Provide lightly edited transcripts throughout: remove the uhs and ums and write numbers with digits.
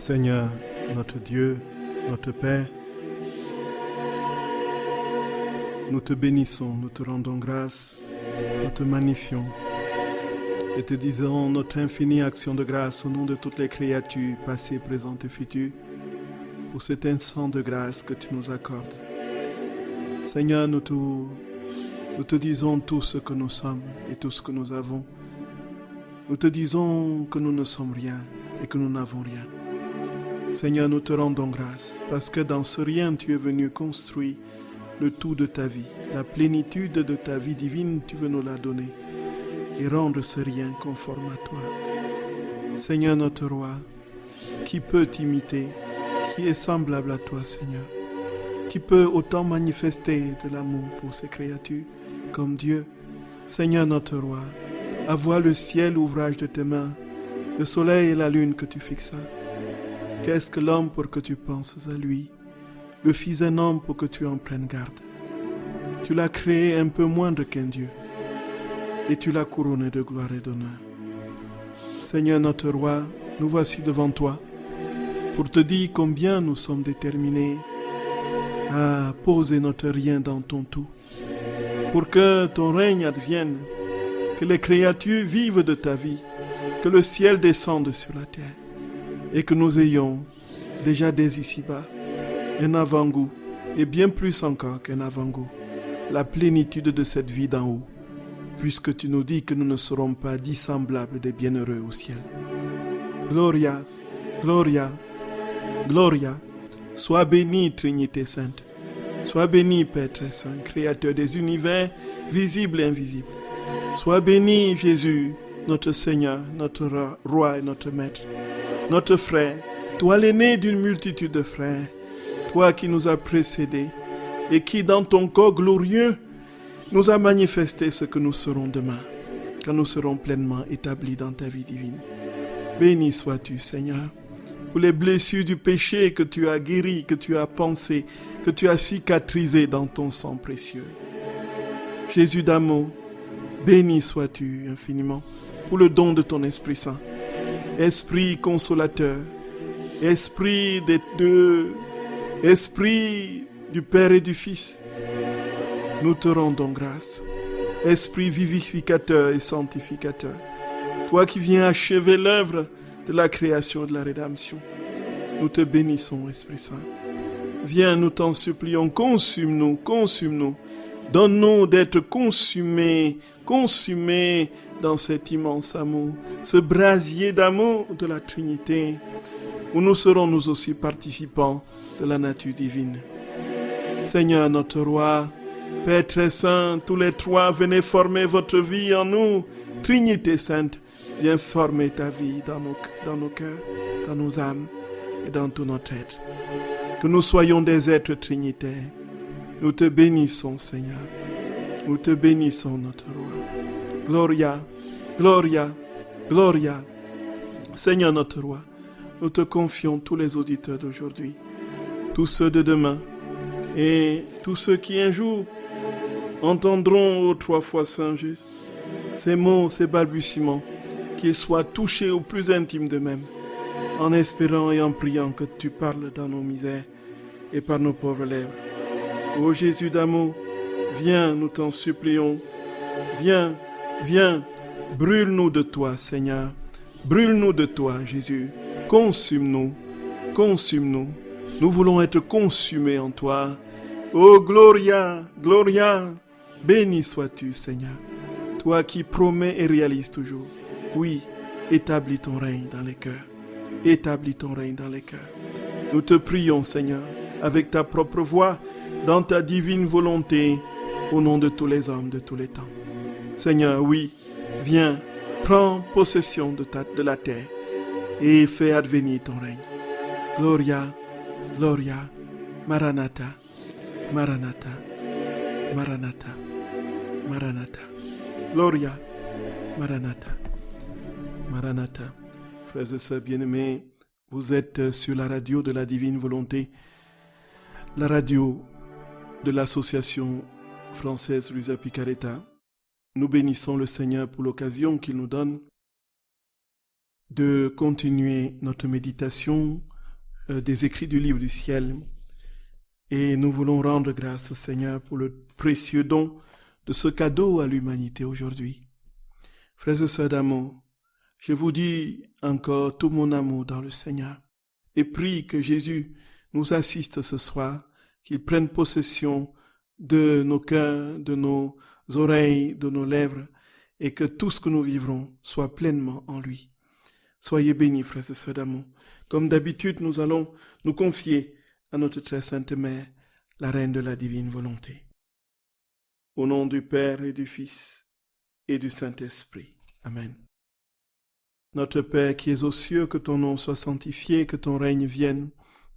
Seigneur, notre Dieu, notre Père, nous te bénissons, nous te rendons grâce, nous te magnifions et te disons notre infinie action de grâce au nom de toutes les créatures, passées, présentes et futures, pour cet instant de grâce que tu nous accordes. Seigneur, nous te disons tout ce que nous sommes et tout ce que nous avons. Nous te disons que nous ne sommes rien et que nous n'avons rien. Seigneur, nous te rendons grâce parce que dans ce rien, tu es venu construire le tout de ta vie. La plénitude de ta vie divine, tu veux nous la donner et rendre ce rien conforme à toi. Seigneur notre roi, qui peut t'imiter, qui est semblable à toi, Seigneur, qui peut autant manifester de l'amour pour ses créatures comme Dieu. Seigneur notre roi, avoir le ciel, ouvrage de tes mains, le soleil et la lune que tu fixas. Qu'est-ce que l'homme pour que tu penses à lui, le fils d'un homme pour que tu en prennes garde? Tu l'as créé un peu moindre qu'un Dieu, et tu l'as couronné de gloire et d'honneur. Seigneur notre roi, nous voici devant toi, pour te dire combien nous sommes déterminés à poser notre rien dans ton tout, pour que ton règne advienne, que les créatures vivent de ta vie, que le ciel descende sur la terre, et que nous ayons, déjà dès ici-bas, un avant-goût, et bien plus encore qu'un avant-goût, la plénitude de cette vie d'en haut, puisque tu nous dis que nous ne serons pas dissemblables des bienheureux au ciel. Gloria, Gloria, Gloria, sois béni Trinité Sainte, sois béni Père très saint, Créateur des univers visibles et invisibles. Sois béni Jésus, notre Seigneur, notre Roi et notre Maître, notre frère, toi l'aîné d'une multitude de frères, toi qui nous as précédés et qui dans ton corps glorieux nous a manifesté ce que nous serons demain, quand nous serons pleinement établis dans ta vie divine. Béni sois-tu, Seigneur, pour les blessures du péché que tu as guéries, que tu as pansées, que tu as cicatrisées dans ton sang précieux. Jésus d'amour, béni sois-tu infiniment pour le don de ton Esprit Saint. Esprit consolateur, Esprit des deux, Esprit du Père et du Fils, nous te rendons grâce. Esprit vivificateur et sanctificateur, toi qui viens achever l'œuvre de la création et de la rédemption, nous te bénissons, Esprit Saint. Viens, nous t'en supplions, consume-nous, consume-nous. Donne-nous d'être consumés dans cet immense amour, ce brasier d'amour de la Trinité, où nous serons nous aussi participants de la nature divine. Seigneur notre roi, Père très saint, tous les trois, venez former votre vie en nous. Trinité sainte, viens former ta vie dans nos cœurs, dans nos âmes et dans tout notre être. Que nous soyons des êtres trinitaires. Nous te bénissons, Seigneur. Nous te bénissons, notre roi. Gloria, Gloria, Gloria. Seigneur notre roi, nous te confions tous les auditeurs d'aujourd'hui, tous ceux de demain et tous ceux qui un jour entendront aux 3 fois Saint Jésus ces mots, ces balbutiements, qu'ils soient touchés au plus intime d'eux-mêmes, en espérant et en priant que tu parles dans nos misères et par nos pauvres lèvres. Ô Jésus d'amour, viens, nous t'en supplions. Viens, viens, brûle-nous de toi, Seigneur. Brûle-nous de toi, Jésus. Consume-nous, consume-nous. Nous voulons être consumés en toi. Ô Gloria, Gloria, béni sois-tu, Seigneur. Toi qui promets et réalises toujours. Oui, établis ton règne dans les cœurs. Établis ton règne dans les cœurs. Nous te prions, Seigneur, avec ta propre voix, dans ta divine volonté, au nom de tous les hommes de tous les temps. Seigneur, oui, viens, prends possession de la terre et fais advenir ton règne. Gloria, Gloria, Maranatha, Maranatha, Maranatha, Maranatha. Gloria, Maranatha, Maranatha. Frères et sœurs bien-aimés, vous êtes sur la radio de la divine volonté, la radio de l'association française Luisa Picaretta. Nous bénissons le Seigneur pour l'occasion qu'il nous donne de continuer notre méditation des écrits du livre du ciel. Et nous voulons rendre grâce au Seigneur pour le précieux don de ce cadeau à l'humanité aujourd'hui. Frères et sœurs d'amour, je vous dis encore tout mon amour dans le Seigneur et prie que Jésus nous assiste ce soir, qu'il prenne possession de nos cœurs, de nos oreilles, de nos lèvres, et que tout ce que nous vivrons soit pleinement en lui. Soyez bénis, frères et sœurs d'amour. Comme d'habitude, nous allons nous confier à notre très sainte Mère, la Reine de la divine volonté. Au nom du Père et du Fils et du Saint-Esprit. Amen. Notre Père qui es aux cieux, que ton nom soit sanctifié, que ton règne vienne,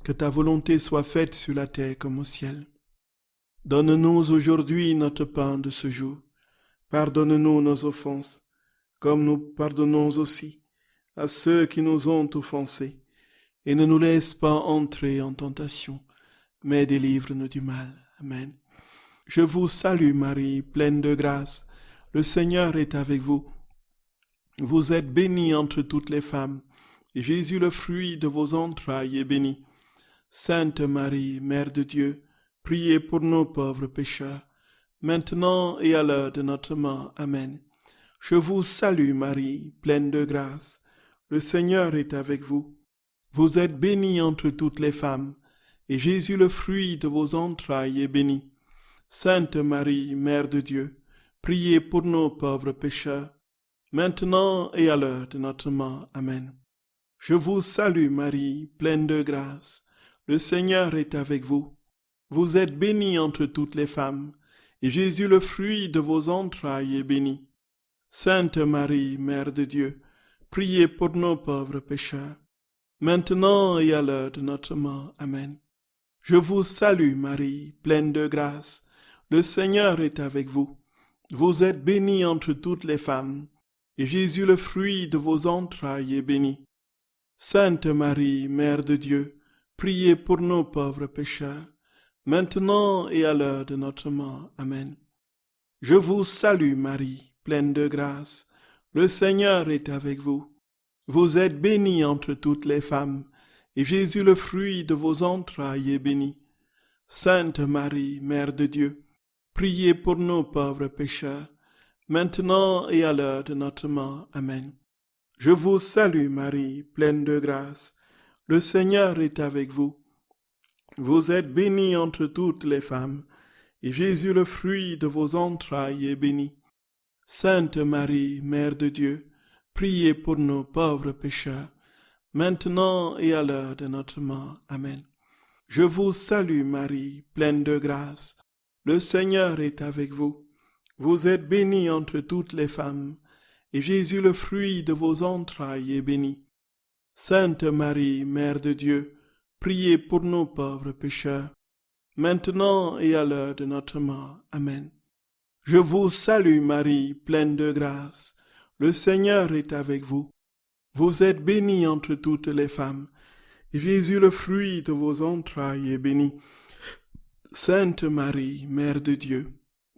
que ta volonté soit faite sur la terre comme au ciel. Donne-nous aujourd'hui notre pain de ce jour. Pardonne-nous nos offenses, comme nous pardonnons aussi à ceux qui nous ont offensés. Et ne nous laisse pas entrer en tentation, mais délivre-nous du mal. Amen. Je vous salue Marie, pleine de grâce. Le Seigneur est avec vous. Vous êtes bénie entre toutes les femmes, et Jésus, le fruit de vos entrailles, est béni. Sainte Marie, Mère de Dieu, priez pour nos pauvres pécheurs, maintenant et à l'heure de notre mort. Amen. Je vous salue Marie, pleine de grâce. Le Seigneur est avec vous. Vous êtes bénie entre toutes les femmes, et Jésus, le fruit de vos entrailles, est béni. Sainte Marie, Mère de Dieu, priez pour nos pauvres pécheurs, maintenant et à l'heure de notre mort. Amen. Je vous salue Marie, pleine de grâce. Le Seigneur est avec vous. Vous êtes bénie entre toutes les femmes, et Jésus, le fruit de vos entrailles, est béni. Sainte Marie, Mère de Dieu, priez pour nos pauvres pécheurs, maintenant et à l'heure de notre mort. Amen. Je vous salue Marie, pleine de grâce. Le Seigneur est avec vous. Vous êtes bénie entre toutes les femmes, et Jésus, le fruit de vos entrailles, est béni. Sainte Marie, Mère de Dieu, priez pour nos pauvres pécheurs, maintenant et à l'heure de notre mort. Amen. Je vous salue Marie, pleine de grâce. Le Seigneur est avec vous. Vous êtes bénie entre toutes les femmes, et Jésus, le fruit de vos entrailles, est béni. Sainte Marie, Mère de Dieu, priez pour nos pauvres pécheurs, maintenant et à l'heure de notre mort. Amen. Je vous salue Marie, pleine de grâce. Le Seigneur est avec vous. Vous êtes bénie entre toutes les femmes, et Jésus, le fruit de vos entrailles, est béni. Sainte Marie, Mère de Dieu, priez pour nos pauvres pécheurs, maintenant et à l'heure de notre mort. Amen. Je vous salue Marie, pleine de grâce. Le Seigneur est avec vous. Vous êtes bénie entre toutes les femmes, et Jésus, le fruit de vos entrailles, est béni. Sainte Marie, Mère de Dieu, priez pour nos pauvres pécheurs, maintenant et à l'heure de notre mort. Amen. Je vous salue Marie, pleine de grâce. Le Seigneur est avec vous. Vous êtes bénie entre toutes les femmes, et Jésus, le fruit de vos entrailles, est béni. Sainte Marie, Mère de Dieu,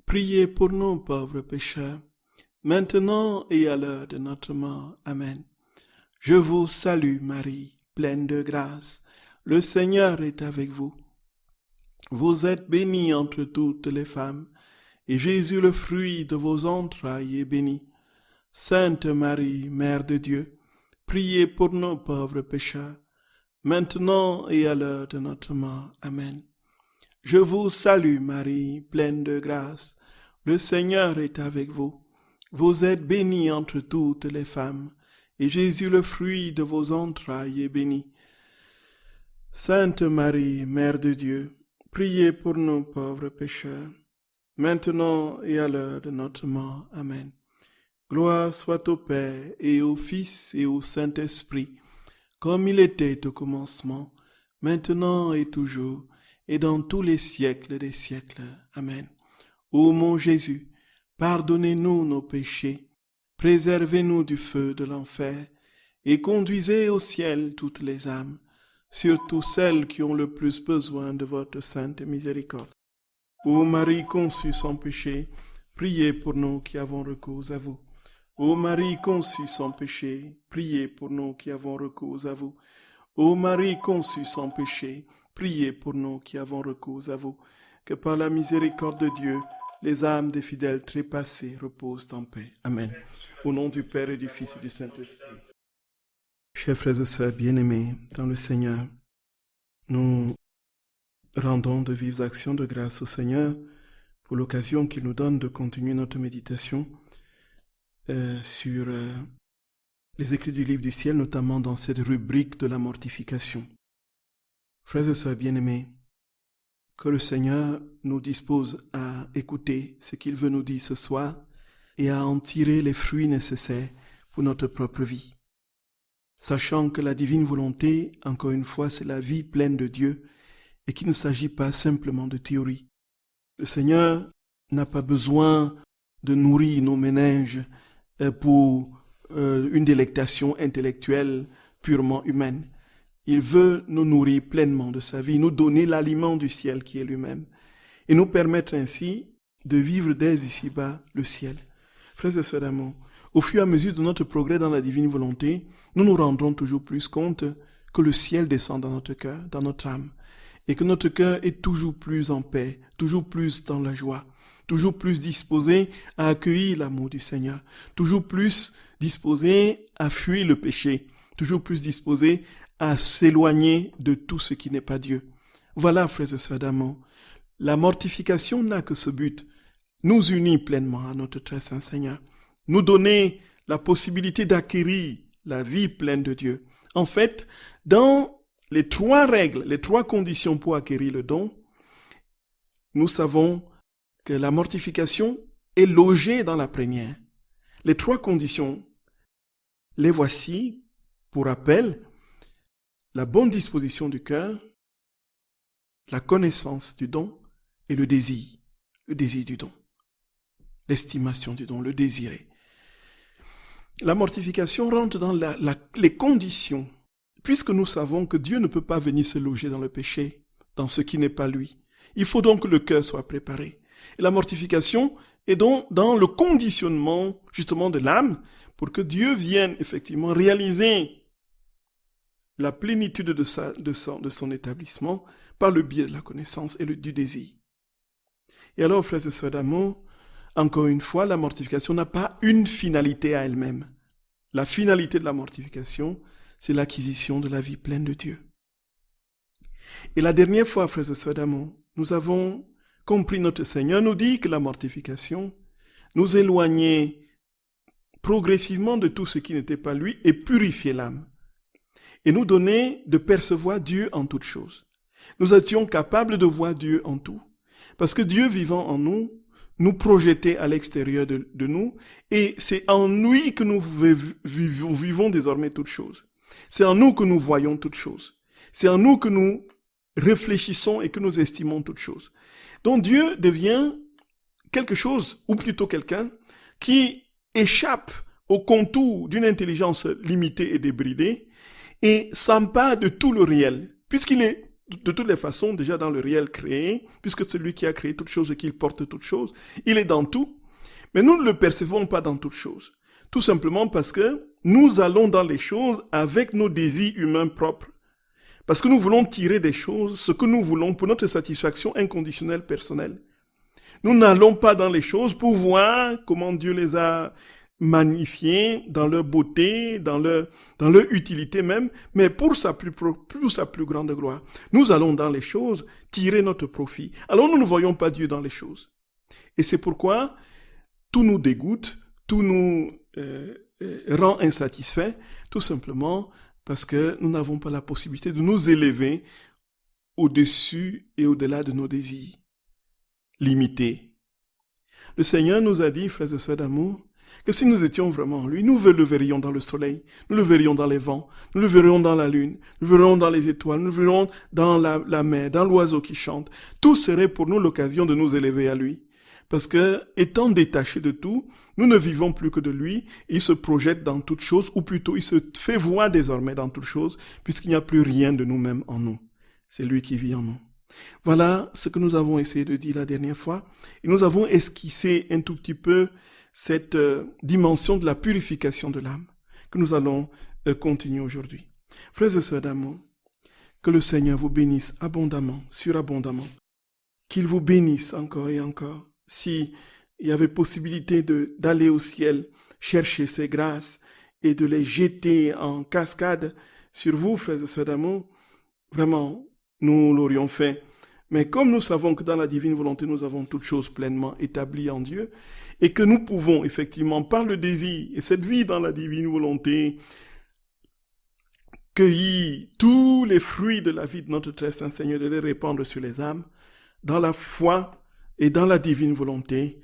priez pour nos pauvres pécheurs, maintenant et à l'heure de notre mort. Amen. Je vous salue Marie, pleine de grâce. Le Seigneur est avec vous. Vous êtes bénie entre toutes les femmes, et Jésus, le fruit de vos entrailles, est béni. Sainte Marie, Mère de Dieu, priez pour nos pauvres pécheurs, maintenant et à l'heure de notre mort. Amen. Je vous salue Marie, pleine de grâce. Le Seigneur est avec vous. Vous êtes bénie entre toutes les femmes, et Jésus, le fruit de vos entrailles, est béni. Sainte Marie, Mère de Dieu, priez pour nos pauvres pécheurs, maintenant et à l'heure de notre mort. Amen. Gloire soit au Père, et au Fils, et au Saint-Esprit, comme il était au commencement, maintenant et toujours, et dans tous les siècles des siècles. Amen. Ô mon Jésus, pardonnez-nous nos péchés, préservez-nous du feu de l'enfer, et conduisez au ciel toutes les âmes, surtout celles qui ont le plus besoin de votre sainte miséricorde. Ô Marie conçue sans péché, priez pour nous qui avons recours à vous. Ô Marie conçue sans péché, priez pour nous qui avons recours à vous. Ô Marie conçue sans péché, priez pour nous qui avons recours à vous. Que par la miséricorde de Dieu, les âmes des fidèles trépassés reposent en paix. Amen. Au nom du Père et du Fils et du Saint-Esprit. Chers frères et sœurs bien-aimés dans le Seigneur, nous rendons de vives actions de grâce au Seigneur pour l'occasion qu'il nous donne de continuer notre méditation sur les écrits du livre du ciel, notamment dans cette rubrique de la mortification. Frères et sœurs bien-aimés, que le Seigneur nous dispose à écouter ce qu'il veut nous dire ce soir et à en tirer les fruits nécessaires pour notre propre vie. Sachant que la divine volonté, encore une fois, c'est la vie pleine de Dieu et qu'il ne s'agit pas simplement de théorie. Le Seigneur n'a pas besoin de nourrir nos méninges pour une délectation intellectuelle purement humaine. Il veut nous nourrir pleinement de sa vie, nous donner l'aliment du ciel qui est lui-même et nous permettre ainsi de vivre dès ici-bas le ciel. Frères et sœurs d'amour, au fur et à mesure de notre progrès dans la divine volonté, nous nous rendrons toujours plus compte que le ciel descend dans notre cœur, dans notre âme, et que notre cœur est toujours plus en paix, toujours plus dans la joie, toujours plus disposé à accueillir l'amour du Seigneur, toujours plus disposé à fuir le péché, toujours plus disposé à s'éloigner de tout ce qui n'est pas Dieu. Voilà, frères et sœurs d'amour, la mortification n'a que ce but, nous unir pleinement à notre très saint Seigneur, nous donner la possibilité d'acquérir la vie pleine de Dieu. En fait, dans les 3 règles, les 3 conditions pour acquérir le don, nous savons que la mortification est logée dans la première. Les 3 conditions, les voici, pour rappel, la bonne disposition du cœur, la connaissance du don et le désir du don, l'estimation du don, le désirer. La mortification rentre dans les conditions, puisque nous savons que Dieu ne peut pas venir se loger dans le péché, dans ce qui n'est pas lui. Il faut donc que le cœur soit préparé. Et la mortification est donc dans le conditionnement justement de l'âme pour que Dieu vienne effectivement réaliser la plénitude de son établissement par le biais de la connaissance et du désir. Et alors, frères et sœurs d'amour, encore une fois, la mortification n'a pas une finalité à elle-même. La finalité de la mortification, c'est l'acquisition de la vie pleine de Dieu. Et la dernière fois, frères et sœurs d'amour, nous avons compris, notre Seigneur nous dit que la mortification nous éloignait progressivement de tout ce qui n'était pas lui et purifiait l'âme. Et nous donnait de percevoir Dieu en toutes choses. Nous étions capables de voir Dieu en tout. Parce que Dieu vivant en nous, nous projetait à l'extérieur de nous, et c'est en lui que nous vivons désormais toutes choses. C'est en nous que nous voyons toutes choses. C'est en nous que nous réfléchissons et que nous estimons toutes choses. Donc Dieu devient quelque chose, ou plutôt quelqu'un, qui échappe au contour d'une intelligence limitée et débridée, et s'empare de tout le réel, puisqu'il est de toutes les façons déjà dans le réel créé, puisque c'est lui qui a créé toutes choses et qu'il porte toutes choses, il est dans tout, mais nous ne le percevons pas dans toutes choses, tout simplement parce que nous allons dans les choses avec nos désirs humains propres, parce que nous voulons tirer des choses ce que nous voulons pour notre satisfaction inconditionnelle personnelle. Nous n'allons pas dans les choses pour voir comment Dieu les a magnifiés dans leur beauté, dans leur utilité même, mais pour sa plus grande gloire. Nous allons dans les choses tirer notre profit. Alors nous ne voyons pas Dieu dans les choses. Et c'est pourquoi tout nous dégoûte, tout nous rend insatisfaits, tout simplement parce que nous n'avons pas la possibilité de nous élever au-dessus et au-delà de nos désirs limités. Le Seigneur nous a dit, frères et sœurs d'amour, que si nous étions vraiment en lui, nous le verrions dans le soleil, nous le verrions dans les vents, nous le verrions dans la lune, nous le verrions dans les étoiles, nous le verrions dans la mer, dans l'oiseau qui chante. Tout serait pour nous l'occasion de nous élever à lui. Parce que, étant détachés de tout, nous ne vivons plus que de lui, il se projette dans toutes choses, ou plutôt il se fait voir désormais dans toutes choses, puisqu'il n'y a plus rien de nous-mêmes en nous. C'est lui qui vit en nous. Voilà ce que nous avons essayé de dire la dernière fois. Et nous avons esquissé un tout petit peu cette dimension de la purification de l'âme que nous allons continuer aujourd'hui. Frères et sœurs d'amour, que le Seigneur vous bénisse abondamment, surabondamment. Qu'il vous bénisse encore et encore. Si il y avait possibilité d'aller au ciel, chercher ses grâces et de les jeter en cascade sur vous, frères et sœurs d'amour, vraiment, nous l'aurions fait. Mais comme nous savons que dans la divine volonté, nous avons toutes choses pleinement établies en Dieu, et que nous pouvons effectivement, par le désir et cette vie dans la divine volonté, cueillir tous les fruits de la vie de notre très saint Seigneur, de les répandre sur les âmes, dans la foi et dans la divine volonté,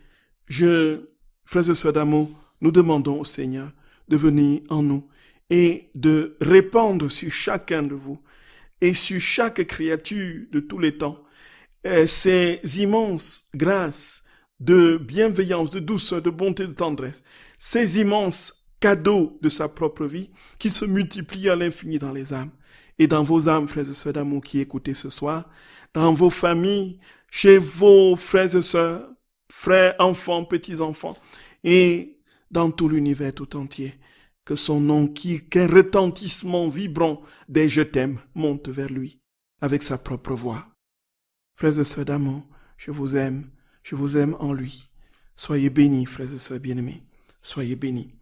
frères et sœurs d'amour, nous demandons au Seigneur de venir en nous et de répandre sur chacun de vous et sur chaque créature de tous les temps ces immenses grâces de bienveillance, de douceur, de bonté, de tendresse, ces immenses cadeaux de sa propre vie qui se multiplient à l'infini dans les âmes et dans vos âmes, frères et sœurs d'amour qui écoutez ce soir, dans vos familles, chez vos frères et sœurs, frères, enfants, petits-enfants, et dans tout l'univers tout entier. Que son nom, qu'un retentissement vibrant des je t'aime monte vers lui avec sa propre voix. Frères et sœurs d'amour, je vous aime en lui. Soyez bénis, frères et sœurs bien-aimés, soyez bénis.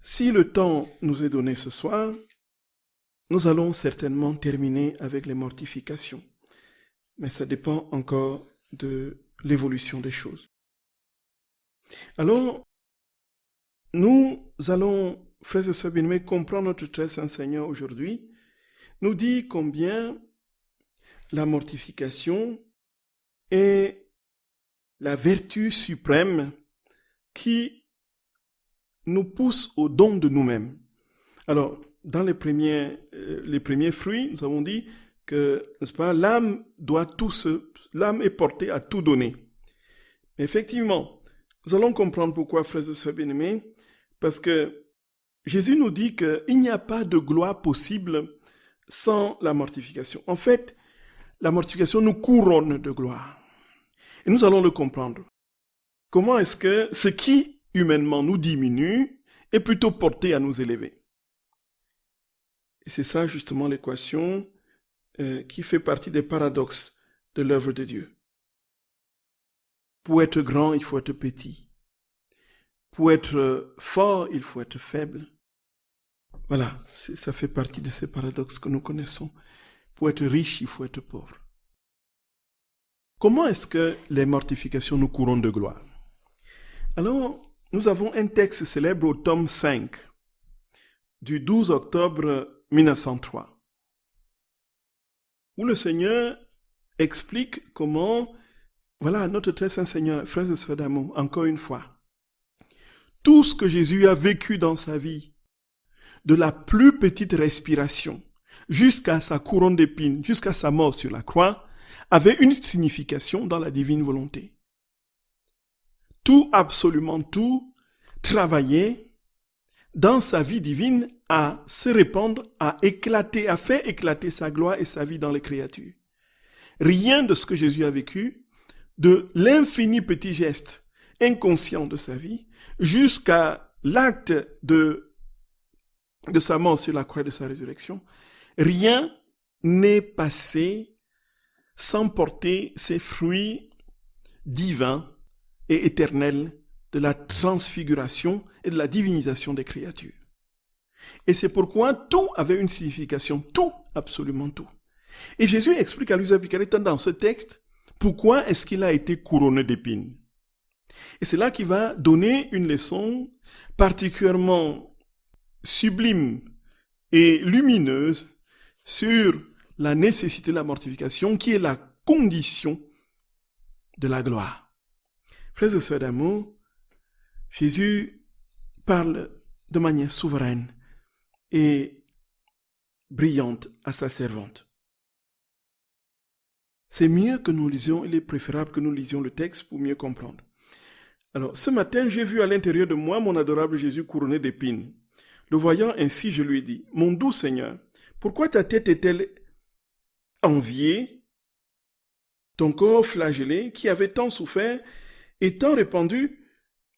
Si le temps nous est donné ce soir, nous allons certainement terminer avec les mortifications. Mais ça dépend encore de l'évolution des choses. Alors, nous allons, frères et sœurs bien-aimés, comprendre notre très saint Seigneur aujourd'hui, nous dit combien la mortification est la vertu suprême qui nous pousse au don de nous-mêmes. Alors, dans les premiers fruits, nous avons dit que, n'est-ce pas, l'âme est portée à tout donner. Mais effectivement, nous allons comprendre pourquoi, frères et sœurs bien-aimés, parce que Jésus nous dit qu'il n'y a pas de gloire possible sans la mortification. En fait, la mortification nous couronne de gloire. Et nous allons le comprendre. Comment est-ce que ce qui, humainement, nous diminue est plutôt porté à nous élever? Et c'est ça, justement, l'équation qui fait partie des paradoxes de l'œuvre de Dieu. Pour être grand, il faut être petit. Pour être fort, il faut être faible. Voilà, ça fait partie de ces paradoxes que nous connaissons. Pour être riche, il faut être pauvre. Comment est-ce que les mortifications nous couronnent de gloire? Alors, nous avons un texte célèbre au tome 5 du 12 octobre 1903, où le Seigneur explique comment, voilà, notre très saint Seigneur, frères et sœurs d'amour, encore une fois, tout ce que Jésus a vécu dans sa vie, de la plus petite respiration jusqu'à sa couronne d'épines, jusqu'à sa mort sur la croix, avait une signification dans la divine volonté. Tout, absolument tout, travaillait dans sa vie divine à se répandre, à éclater, à faire éclater sa gloire et sa vie dans les créatures. Rien de ce que Jésus a vécu, de l'infini petit geste inconscient de sa vie, jusqu'à l'acte de sa mort sur la croix et de sa résurrection, rien n'est passé sans porter ses fruits divins et éternels de la transfiguration et de la divinisation des créatures. Et c'est pourquoi tout avait une signification, tout, absolument tout. Et Jésus explique à Luisa Picaretta dans ce texte pourquoi est-ce qu'il a été couronné d'épines. Et c'est là qu'il va donner une leçon particulièrement sublime et lumineuse sur la nécessité de la mortification qui est la condition de la gloire. Frères et sœurs d'amour, Jésus parle de manière souveraine et brillante à sa servante. C'est mieux que nous lisions, il est préférable que nous lisions le texte pour mieux comprendre. Alors, ce matin, j'ai vu à l'intérieur de moi mon adorable Jésus couronné d'épines. Le voyant ainsi, je lui ai dit, « Mon doux Seigneur, pourquoi ta tête est-elle enviée, ton corps flagellé, qui avait tant souffert et tant répandu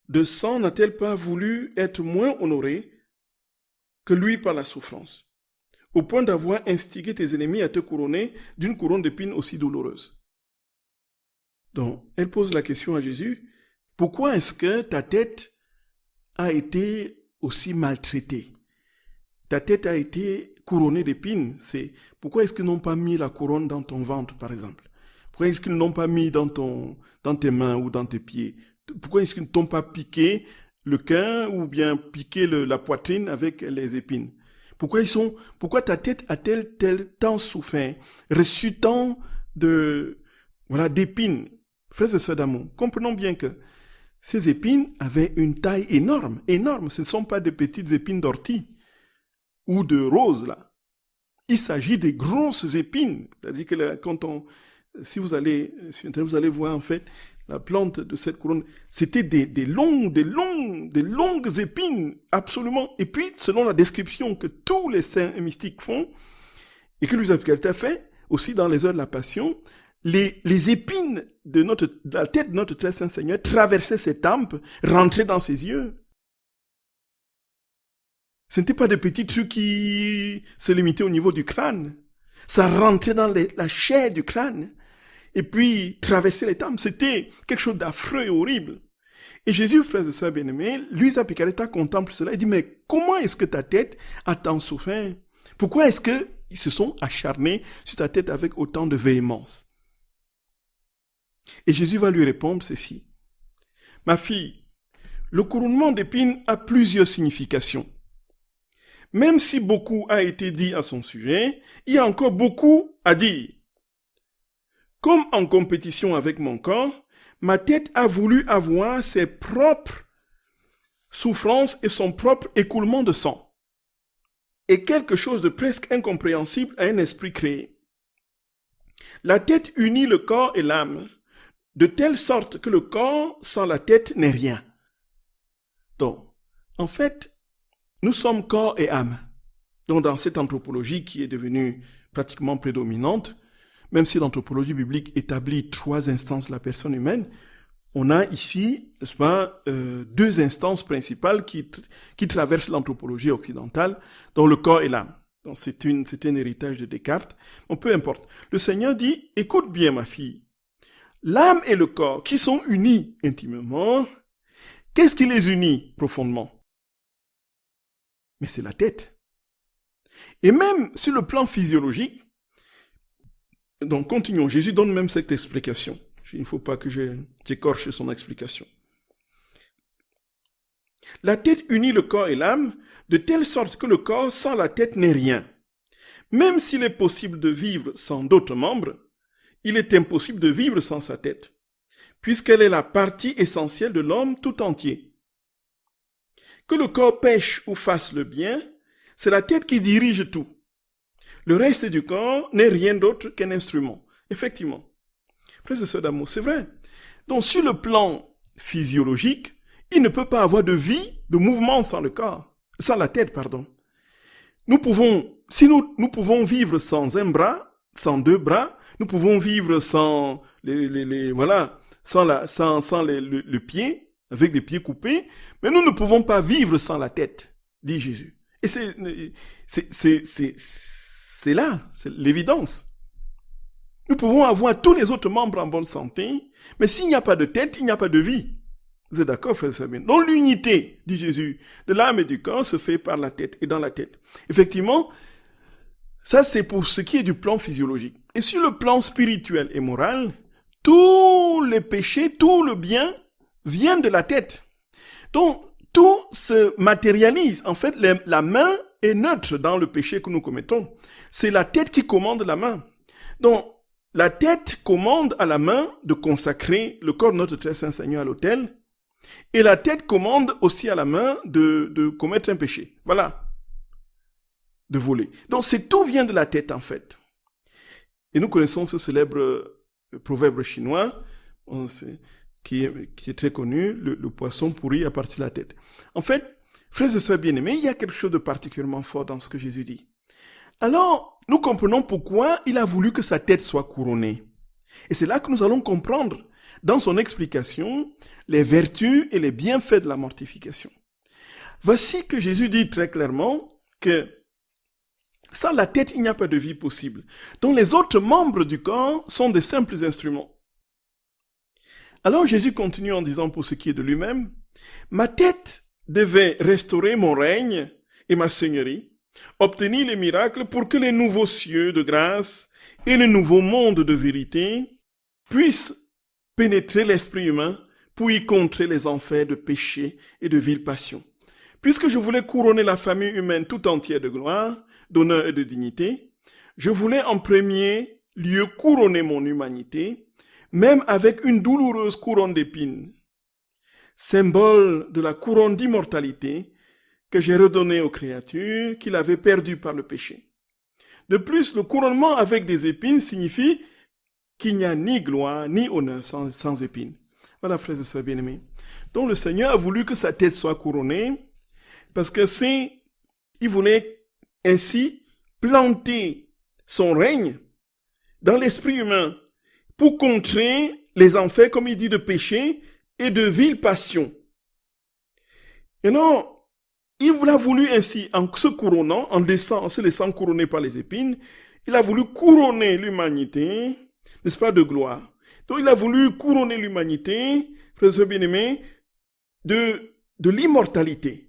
de sang, n'a-t-elle pas voulu être moins honorée que lui par la souffrance, au point d'avoir instigé tes ennemis à te couronner d'une couronne d'épines aussi douloureuse. Donc, elle pose la question à Jésus, pourquoi est-ce que ta tête a été aussi maltraitée? Ta tête a été couronnée d'épines. Pourquoi est-ce qu'ils n'ont pas mis la couronne dans ton ventre, par exemple? Pourquoi est-ce qu'ils ne l'ont pas mis dans tes mains ou dans tes pieds? Pourquoi est-ce qu'ils ne t'ont pas piqué le cœur ou bien piqué la poitrine avec les épines? Pourquoi ta tête a-t-elle tant souffert, reçu tant d'épines? Frères et sœurs d'amour, comprenons bien que ces épines avaient une taille énorme, énorme. Ce ne sont pas des petites épines d'ortie ou de rose, là. Il s'agit des grosses épines. C'est-à-dire que si vous allez voir en fait la plante de cette couronne, c'était des longues épines, absolument. Et puis, selon la description que tous les saints et mystiques font, et que Louis Apicalita fait, aussi dans les heures de la Passion, les épines de la tête de notre très saint Seigneur traversaient ses tempes, rentraient dans ses yeux. Ce n'était pas des petits trucs qui se limitaient au niveau du crâne. Ça rentrait dans la chair du crâne et puis traversait les tempes. C'était quelque chose d'affreux et horrible. Et Jésus, frères et sœurs bien-aimés, Louis Apicalita contemple cela et dit, mais comment est-ce que ta tête a tant souffert? Pourquoi est-ce qu'ils se sont acharnés sur ta tête avec autant de véhémence? Et Jésus va lui répondre ceci. Ma fille, le couronnement d'épines a plusieurs significations. Même si beaucoup a été dit à son sujet, il y a encore beaucoup à dire. Comme en compétition avec mon corps, ma tête a voulu avoir ses propres souffrances et son propre écoulement de sang. Et quelque chose de presque incompréhensible à un esprit créé. La tête unit le corps et l'âme, de telle sorte que le corps sans la tête n'est rien. Donc, en fait, nous sommes corps et âme. Donc, dans cette anthropologie qui est devenue pratiquement prédominante, même si l'anthropologie biblique établit 3 instances de la personne humaine, on a ici, n'est-ce pas, 2 instances principales qui traversent l'anthropologie occidentale, dont le corps et l'âme. Donc, c'est un héritage de Descartes. Bon, peu importe. Le Seigneur dit, écoute bien ma fille, l'âme et le corps qui sont unis intimement, qu'est-ce qui les unit profondément? Mais c'est la tête. Et même sur le plan physiologique, donc continuons, Jésus donne même cette explication. Il ne faut pas que j'écorche son explication. La tête unit le corps et l'âme de telle sorte que le corps sans la tête n'est rien. Même s'il est possible de vivre sans d'autres membres, il est impossible de vivre sans sa tête, puisqu'elle est la partie essentielle de l'homme tout entier. Que le corps pêche ou fasse le bien, c'est la tête qui dirige tout. Le reste du corps n'est rien d'autre qu'un instrument. Effectivement. Frères et sœurs d'amour, c'est vrai. Donc, sur le plan physiologique, il ne peut pas avoir de vie, de mouvement sans le corps, sans la tête, pardon. Nous pouvons vivre sans un bras, sans 2 bras, nous pouvons vivre sans le pied, avec des pieds coupés, mais nous ne pouvons pas vivre sans la tête, dit Jésus. Et c'est là, c'est l'évidence. Nous pouvons avoir tous les autres membres en bonne santé, mais s'il n'y a pas de tête, il n'y a pas de vie. Vous êtes d'accord, frère Sabine? Donc l'unité, dit Jésus, de l'âme et du corps se fait par la tête et dans la tête. Effectivement, ça c'est pour ce qui est du plan physiologique. Et sur le plan spirituel et moral, tous les péchés, tout le bien vient de la tête. Donc, tout se matérialise. En fait, la main est neutre dans le péché que nous commettons. C'est la tête qui commande la main. Donc, la tête commande à la main de consacrer le corps de notre très saint Seigneur à l'autel. Et la tête commande aussi à la main de commettre un péché. Voilà. De voler. Donc, tout vient de la tête, en fait. Et nous connaissons ce célèbre proverbe chinois, qui est très connu, le poisson pourri à partir de la tête. En fait, frères et sœurs bien-aimés, il y a quelque chose de particulièrement fort dans ce que Jésus dit. Alors, nous comprenons pourquoi il a voulu que sa tête soit couronnée. Et c'est là que nous allons comprendre, dans son explication, les vertus et les bienfaits de la mortification. Voici que Jésus dit très clairement que sans la tête, il n'y a pas de vie possible. Donc les autres membres du corps sont des simples instruments. Alors Jésus continue en disant pour ce qui est de lui-même, ma tête devait restaurer mon règne et ma seigneurie, obtenir les miracles pour que les nouveaux cieux de grâce et le nouveau monde de vérité puissent pénétrer l'esprit humain pour y contrer les enfers de péché et de viles passions. Puisque je voulais couronner la famille humaine tout entière de gloire, d'honneur et de dignité, je voulais en premier lieu couronner mon humanité, même avec une douloureuse couronne d'épines, symbole de la couronne d'immortalité que j'ai redonnée aux créatures qu'il avait perdues par le péché. De plus, le couronnement avec des épines signifie qu'il n'y a ni gloire ni honneur sans épines. Voilà, frères et sœurs bien-aimés. Donc le Seigneur a voulu que sa tête soit couronnée parce que il voulait ainsi planter son règne dans l'esprit humain pour contrer les enfers, comme il dit, de péché et de viles passions. Et non, il a voulu ainsi, en se couronnant, en se laissant couronner par les épines, il a voulu couronner l'humanité, n'est-ce pas, de gloire. Donc il a voulu couronner l'humanité, frères et bien-aimés, de l'immortalité.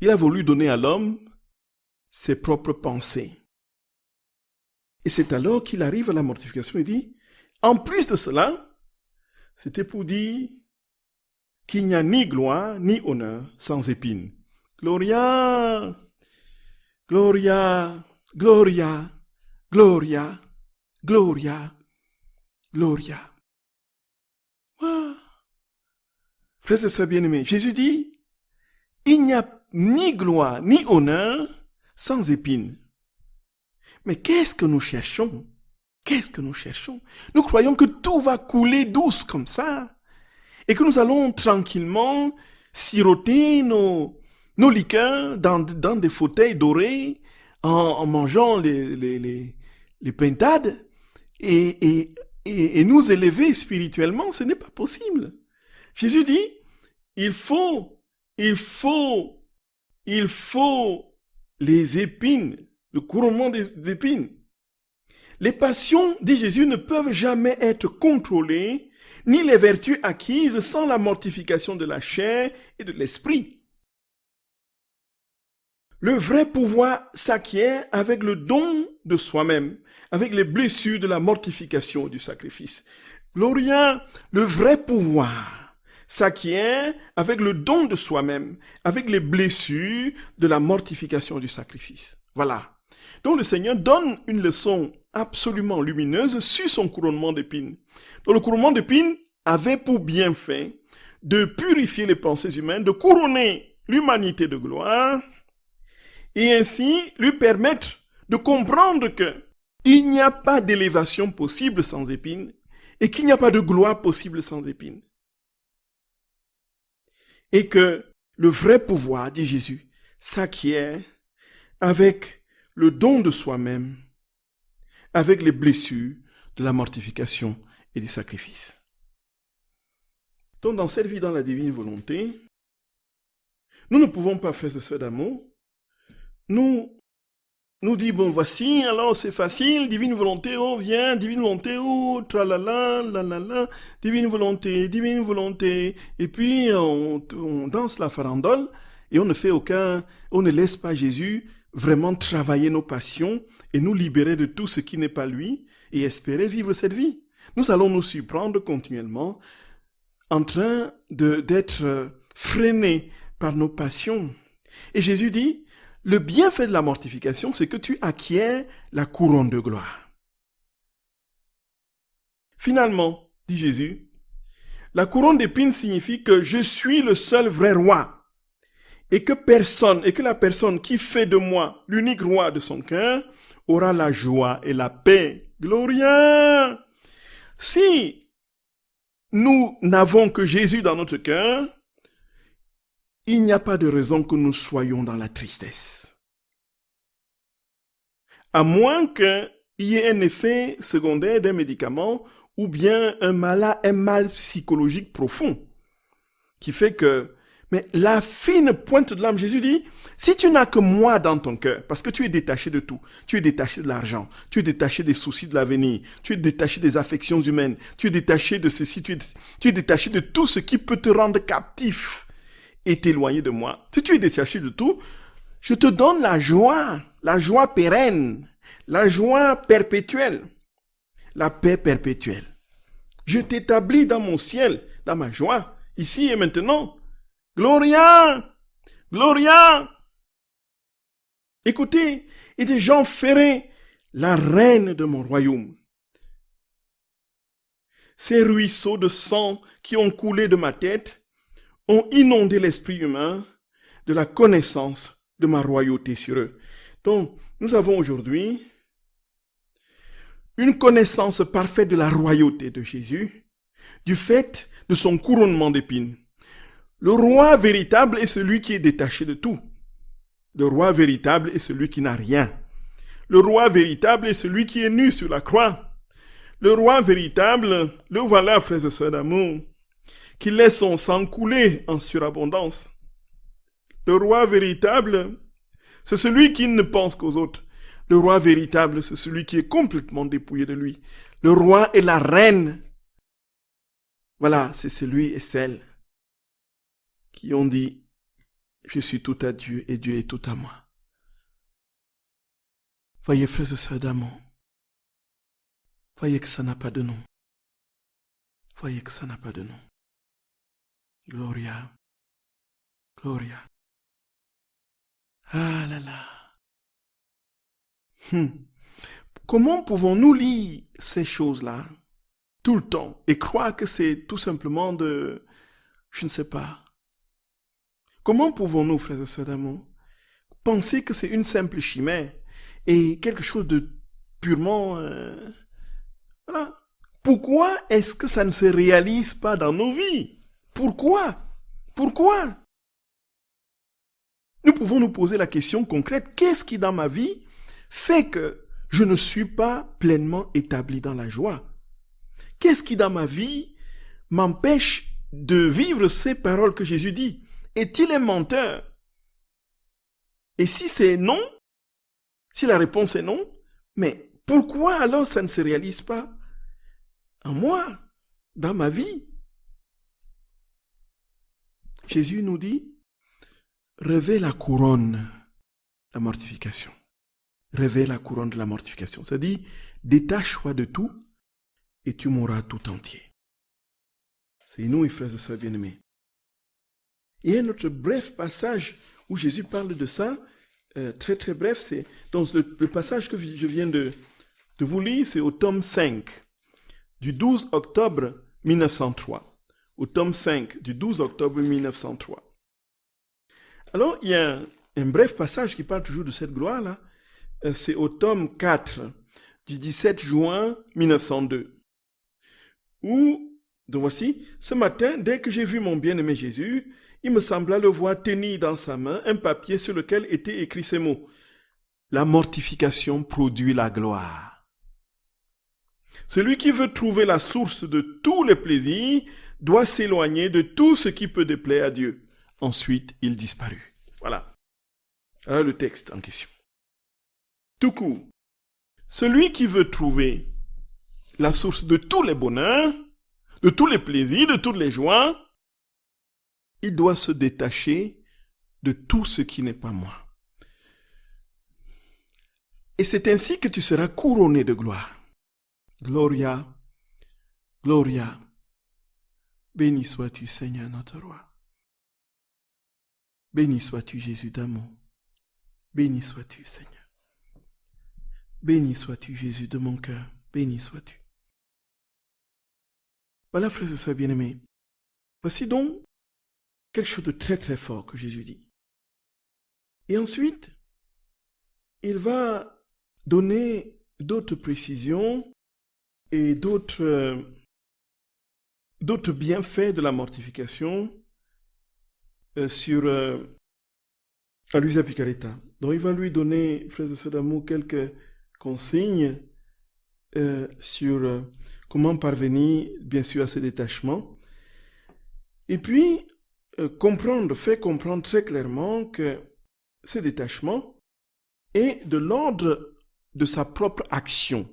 Il a voulu donner à l'homme ses propres pensées. Et c'est alors qu'il arrive à la mortification et dit, en plus de cela, c'était pour dire qu'il n'y a ni gloire ni honneur sans épines. Gloria, Gloria, Gloria, Gloria, Gloria, Gloria. Wow. Frères et sœurs bien-aimés, Jésus dit, il n'y a ni gloire ni honneur sans épines. Mais qu'est-ce que nous cherchons? Qu'est-ce que nous cherchons? Nous croyons que tout va couler douce comme ça et que nous allons tranquillement siroter nos liqueurs dans des fauteuils dorés en mangeant les pintades et nous élever spirituellement. Ce n'est pas possible. Jésus dit, il faut les épines, le couronnement des épines. Les passions, dit Jésus, ne peuvent jamais être contrôlées, ni les vertus acquises sans la mortification de la chair et de l'esprit. Le vrai pouvoir s'acquiert avec le don de soi-même, avec les blessures de la mortification et du sacrifice. Gloria, le vrai pouvoir s'acquiert avec le don de soi-même, avec les blessures de la mortification et du sacrifice. Voilà. Donc le Seigneur donne une leçon absolument lumineuse sur son couronnement d'épines. Donc le couronnement d'épines avait pour bienfait de purifier les pensées humaines, de couronner l'humanité de gloire et ainsi lui permettre de comprendre qu'il n'y a pas d'élévation possible sans épines et qu'il n'y a pas de gloire possible sans épines. Et que le vrai pouvoir, dit Jésus, s'acquiert avec le don de soi-même, avec les blessures de la mortification et du sacrifice. Donc dans cette vie dans la divine volonté, nous ne pouvons pas, frères et sœurs d'amour, nous dire, bon voici, alors c'est facile, divine volonté, oh viens, divine volonté, oh tralala, lalala, divine volonté, et puis on danse la farandole, et on ne laisse pas Jésus vraiment travailler nos passions et nous libérer de tout ce qui n'est pas lui et espérer vivre cette vie. Nous allons nous surprendre continuellement en train d'être freinés par nos passions. Et Jésus dit, le bienfait de la mortification, c'est que tu acquiers la couronne de gloire. Finalement, dit Jésus, la couronne d'épines signifie que je suis le seul vrai roi. Et que la personne qui fait de moi l'unique roi de son cœur aura la joie et la paix. Gloria! Si nous n'avons que Jésus dans notre cœur, il n'y a pas de raison que nous soyons dans la tristesse. À moins qu'il y ait un effet secondaire d'un médicament ou bien un mal psychologique profond qui fait que Mais la fine pointe de l'âme, Jésus dit, si tu n'as que moi dans ton cœur, parce que tu es détaché de tout, tu es détaché de l'argent, tu es détaché des soucis de l'avenir, tu es détaché des affections humaines, tu es détaché de ceci, tu es détaché de tout ce qui peut te rendre captif et t'éloigner de moi. Si tu es détaché de tout, je te donne la joie pérenne, la joie perpétuelle, la paix perpétuelle. Je t'établis dans mon ciel, dans ma joie, ici et maintenant. Gloria! Gloria! Écoutez, et des gens ferraient la reine de mon royaume. Ces ruisseaux de sang qui ont coulé de ma tête ont inondé l'esprit humain de la connaissance de ma royauté sur eux. Donc, nous avons aujourd'hui une connaissance parfaite de la royauté de Jésus, du fait de son couronnement d'épines. Le roi véritable est celui qui est détaché de tout. Le roi véritable est celui qui n'a rien. Le roi véritable est celui qui est nu sur la croix. Le roi véritable, le voilà, frères et sœurs d'amour, qui laisse son sang couler en surabondance. Le roi véritable, c'est celui qui ne pense qu'aux autres. Le roi véritable, c'est celui qui est complètement dépouillé de lui. Le roi et la reine, voilà, c'est celui et celle qui ont dit, je suis tout à Dieu et Dieu est tout à moi. Voyez, frères et sœurs d'amour, voyez que ça n'a pas de nom. Voyez que ça n'a pas de nom. Gloria, Gloria. Ah là là. Comment pouvons-nous lire ces choses-là tout le temps et croire que c'est tout simplement je ne sais pas. Comment pouvons-nous, frères et sœurs d'amour, penser que c'est une simple chimère et quelque chose de purement... voilà. Pourquoi est-ce que ça ne se réalise pas dans nos vies? Pourquoi? Nous pouvons nous poser la question concrète, qu'est-ce qui dans ma vie fait que je ne suis pas pleinement établi dans la joie? Qu'est-ce qui dans ma vie m'empêche de vivre ces paroles que Jésus dit? Est-il un menteur? Et si c'est non, si la réponse est non, mais pourquoi alors ça ne se réalise pas en moi, dans ma vie? Jésus nous dit, revêt la couronne de la mortification. Revêt la couronne de la mortification. C'est-à-dire, détache-toi de tout et tu mourras tout entier. C'est nous, frères et sœurs bien-aimés. Il y a notre bref passage où Jésus parle de ça, très très bref, c'est donc le passage que je viens de vous lire, c'est au tome 5, du 12 octobre 1903. Au tome 5, du 12 octobre 1903. Alors, il y a un bref passage qui parle toujours de cette gloire-là, c'est au tome 4, du 17 juin 1902, où, donc voici, ce matin, dès que j'ai vu mon bien-aimé Jésus, il me sembla le voir tenir dans sa main un papier sur lequel étaient écrits ces mots. La mortification produit la gloire. Celui qui veut trouver la source de tous les plaisirs doit s'éloigner de tout ce qui peut déplaire à Dieu. Ensuite, il disparut. Voilà. Voilà le texte en question. Tout court. Celui qui veut trouver la source de tous les bonheurs, de tous les plaisirs, de toutes les joies, il doit se détacher de tout ce qui n'est pas moi. Et c'est ainsi que tu seras couronné de gloire. Gloria, Gloria. Béni sois-tu, Seigneur notre roi. Béni sois-tu, Jésus d'amour. Béni sois-tu, Seigneur. Béni sois-tu, Jésus de mon cœur. Béni sois-tu. Voilà, frères et sœurs bien-aimés. Voici donc quelque chose de très très fort que Jésus dit. Et ensuite, il va donner d'autres précisions et d'autres bienfaits de la mortification sur Luisa Picaretta. Donc il va lui donner, frères et sœurs d'amour, quelques consignes sur comment parvenir, bien sûr, à ce détachement. Et puis, fait comprendre très clairement que ce détachement est de l'ordre de sa propre action.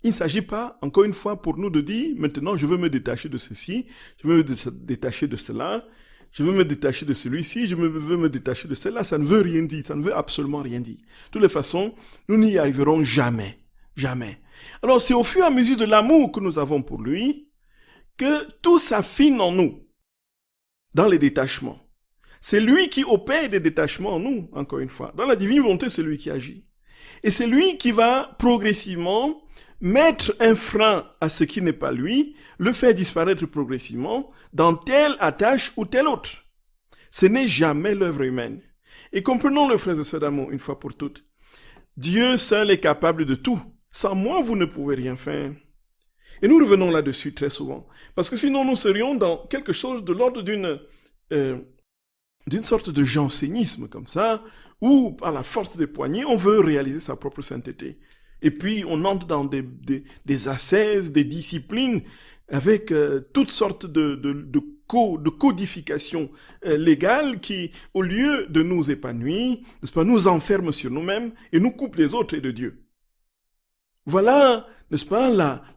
Il ne s'agit pas, encore une fois, pour nous de dire, maintenant je veux me détacher de ceci, je veux me détacher de cela, je veux me détacher de celui-ci, veux me détacher de cela. Ça ne veut rien dire, ça ne veut absolument rien dire. De toutes les façons, nous n'y arriverons jamais. Jamais. Alors c'est au fur et à mesure de l'amour que nous avons pour lui que tout s'affine en nous, dans les détachements. C'est lui qui opère des détachements en nous, encore une fois. Dans la divine volonté, c'est lui qui agit. Et c'est lui qui va progressivement mettre un frein à ce qui n'est pas lui, le faire disparaître progressivement dans telle attache ou telle autre. Ce n'est jamais l'œuvre humaine. Et comprenons-le, frères et sœurs d'amour, une fois pour toutes. Dieu seul est capable de tout. Sans moi, vous ne pouvez rien faire. Et nous revenons là-dessus très souvent. Parce que sinon, nous serions dans quelque chose de l'ordre d'une sorte de jansénisme comme ça, où par la force des poignets, on veut réaliser sa propre sainteté. Et puis, on entre dans des ascèses, des disciplines, avec toutes sortes de codifications légales qui, au lieu de nous épanouir, n'est-ce pas, nous enferment sur nous-mêmes et nous coupent des autres et de Dieu. Voilà, n'est-ce pas,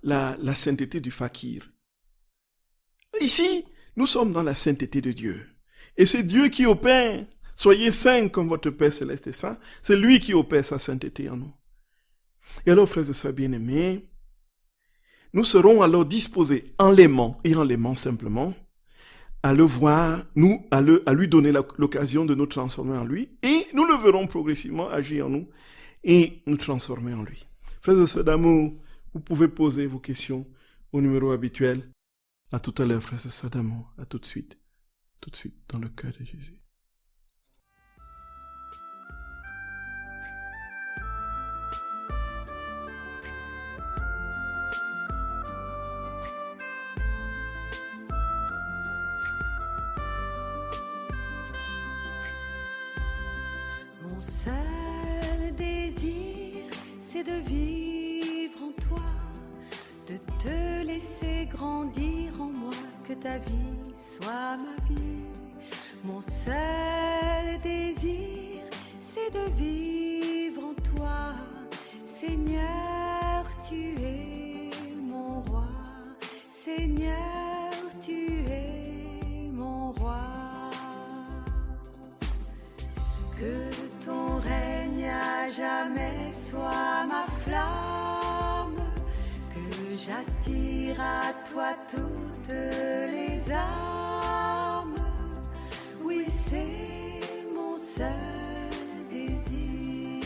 la sainteté du fakir. Ici, nous sommes dans la sainteté de Dieu. Et c'est Dieu qui opère. Soyez saints comme votre Père Céleste est saint. C'est lui qui opère sa sainteté en nous. Et alors, frères et sœurs bien-aimés, nous serons alors disposés en l'aimant simplement, à le voir, à lui donner l'occasion de nous transformer en lui, et nous le verrons progressivement agir en nous et nous transformer en lui. Frères et sœurs d'amour, vous pouvez poser vos questions au numéro habituel. À tout à l'heure, frères et sœurs d'amour. À tout de suite, dans le cœur de Jésus. Mon seul désir, c'est de vivre en toi, de te laisser grandir en moi, que ta vie soit ma vie. Mon seul désir, c'est de vivre en toi, Seigneur, tu es mon roi, Seigneur, tu es mon roi. Que ton règne à jamais soit ma flamme, que j'attire à toi toutes les âmes. Oui, c'est mon seul désir.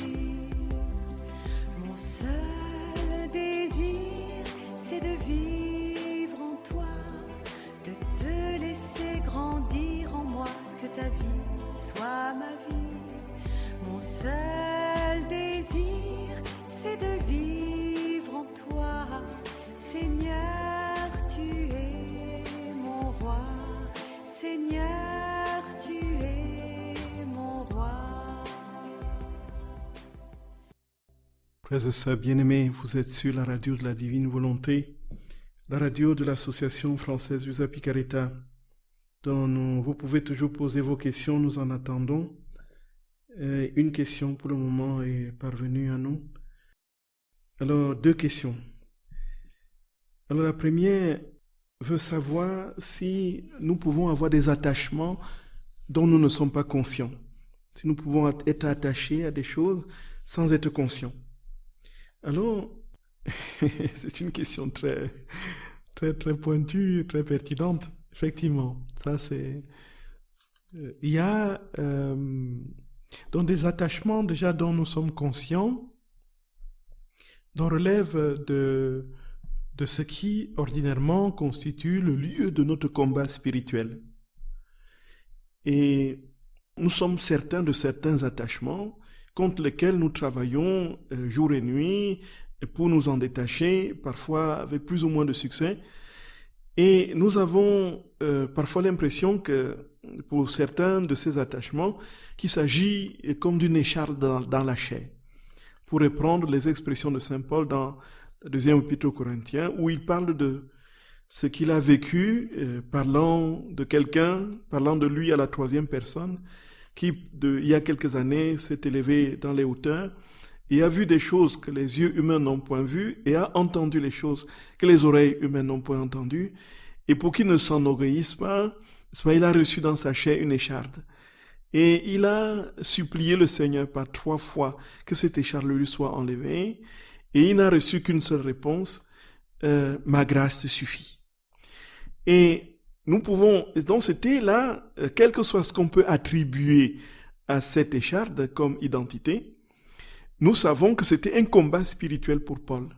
Mon seul désir, c'est de vivre en toi, de te laisser grandir en moi, que ta vie soit ma vie. Mon seul désir, c'est de vivre en toi, Seigneur, tu es mon roi, Seigneur, tu es mon roi. Frères et sœurs bien-aimés, vous êtes sur la radio de la Divine Volonté, la radio de l'Association française Usa Picaretta, dont vous pouvez toujours poser vos questions, nous en attendons. Une question pour le moment est parvenue à nous. Alors, 2 questions. Alors, la première veut savoir si nous pouvons avoir des attachements dont nous ne sommes pas conscients. Si nous pouvons être attachés à des choses sans être conscients. Alors, c'est une question très pointue, très pertinente. Effectivement, ça c'est... Il y a dans des attachements déjà dont nous sommes conscients, dont relève de ce qui ordinairement constitue le lieu de notre combat spirituel. Et nous sommes certains de certains attachements contre lesquels nous travaillons jour et nuit pour nous en détacher, parfois avec plus ou moins de succès. Et nous avons parfois l'impression que pour certains de ces attachements, qu'il s'agit comme d'une écharpe dans la chair. Pour reprendre les expressions de saint Paul dans la 2e épître aux Corinthiens, où il parle ce qu'il a vécu, parlant de quelqu'un, parlant de lui à la troisième personne, qui, il y a quelques années, s'est élevé dans les hauteurs et a vu des choses que les yeux humains n'ont point vues et a entendu les choses que les oreilles humaines n'ont point entendues. Et pour qu'il ne s'enorgueillisse pas, il a reçu dans sa chair une écharde. Et il a supplié le Seigneur par 3 fois que cette écharde lui soit enlevée. Et il n'a reçu qu'une seule réponse, ma grâce te suffit. Et nous pouvons, donc c'était là, quel que soit ce qu'on peut attribuer à cette écharde comme identité, nous savons que c'était un combat spirituel pour Paul.